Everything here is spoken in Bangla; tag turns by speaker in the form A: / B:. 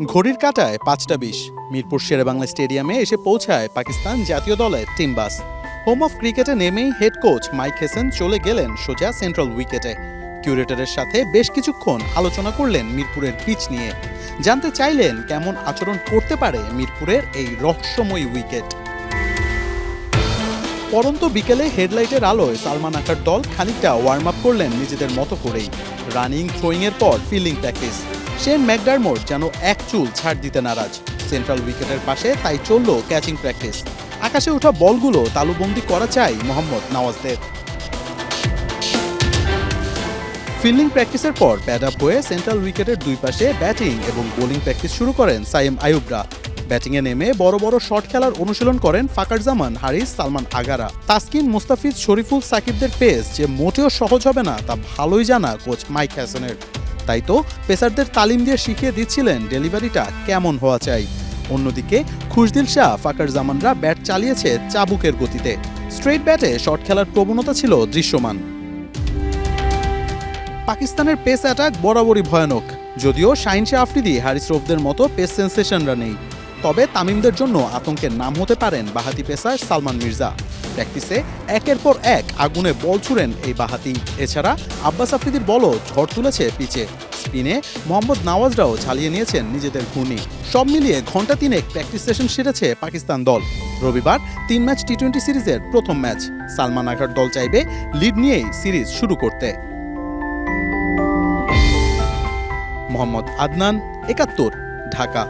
A: ঘড়ির কাঁটায় ৫টা ২০ মিরপুর শেরেবাংলা স্টেডিয়ামে এসে পৌঁছায় পাকিস্তান জাতীয় দলের টিম বাস। হোম অফ ক্রিকেটে নেমেই হেড কোচ মাইক হেসেন চলে গেলেন সোজা সেন্ট্রাল উইকেটে। কিউরেটরের সাথে বেশ কিছুক্ষণ আলোচনা করলেন মিরপুরের পিচ নিয়ে, জানতে চাইলেন কেমন আচরণ করতে পারে মিরপুরের এই রহস্যময়ী উইকেট। পরন্ত বিকেলে হেডলাইটের আলোয় সালমান আখার দল খানিকটা ওয়ার্ম আপ করলেন নিজেদের মতো করেই। রানিং থ্রোয়িংয়ের পর ফিল্ডিং প্র্যাকটিস। শেন ম্যাকডারমোট যেন এক চুল ছাড় দিতে নারাজ। সেন্ট্রাল উইকেটের পাশে তাই চলল ক্যাচিং প্র্যাকটিস। আকাশে ওঠা বলগুলো তালুবন্দি করা চাই মোহাম্মদ নওয়াজদের। ফিল্ডিং প্র্যাকটিসের পর প্যাড আপ হয়ে সেন্ট্রাল উইকেটের দুই পাশে ব্যাটিং এবং বোলিং প্র্যাকটিস শুরু করেন সাইম আইয়ুবরা। ব্যাটিংয়ে নেমে বড় বড় শট খেলার অনুশীলন করেন ফাকার জামান, হারিস, সালমান আগারা। তাসকিন, মুস্তাফিজ, শরীফুল, সাকিবদের পেস যে মোটেও সহজ হবে না তা ভালোই জানা কোচ মাইক হ্যাসেনের। তাই তো পেসারদের তালিম দিয়ে শিখিয়ে দিচ্ছিলেন ডেলিভারিটা কেমন হওয়া চাই। অন্যদিকে খুশদিল শাহ, ফাকার জামানরা ব্যাট চালিয়েছে চাবুকের গতিতে। স্ট্রেট ব্যাটে শট খেলার প্রবণতা ছিল দৃশ্যমান। পাকিস্তানের পেস অ্যাটাক বরাবরই ভয়ানক, যদিও শাহিন শাহ আফ্রিদি, হারিস রৌফদের মতো পেস সেন্সেশনরা নেই। তবে তামিমদের জন্য আতঙ্কের নাম হতে পারেন বাঁহাতি পেসার সালমান মির্জা। প্র্যাকটিসে একের পর এক আগুনে বল ছুড়েন এই বাঁহাতি। এছাড়া আব্বাস আফ্রিদির বলও ঝড় তুলেছে পিচে। স্পিনে মোহাম্মদ নওয়াজরাও ঝালিয়ে নিয়েছেন নিজেদের ঘূর্ণি। সব মিলিয়ে ঘণ্টা তিনেক প্র্যাকটিস সেশন সেরেছে পাকিস্তান দল। রবিবার ৩ ম্যাচ টি-20 সিরিজের প্রথম ম্যাচ। সালমান আখার দল চাইবে লিড নিয়েই সিরিজ শুরু করতে। মোহাম্মদ আদনান, ৭১, ঢাকা।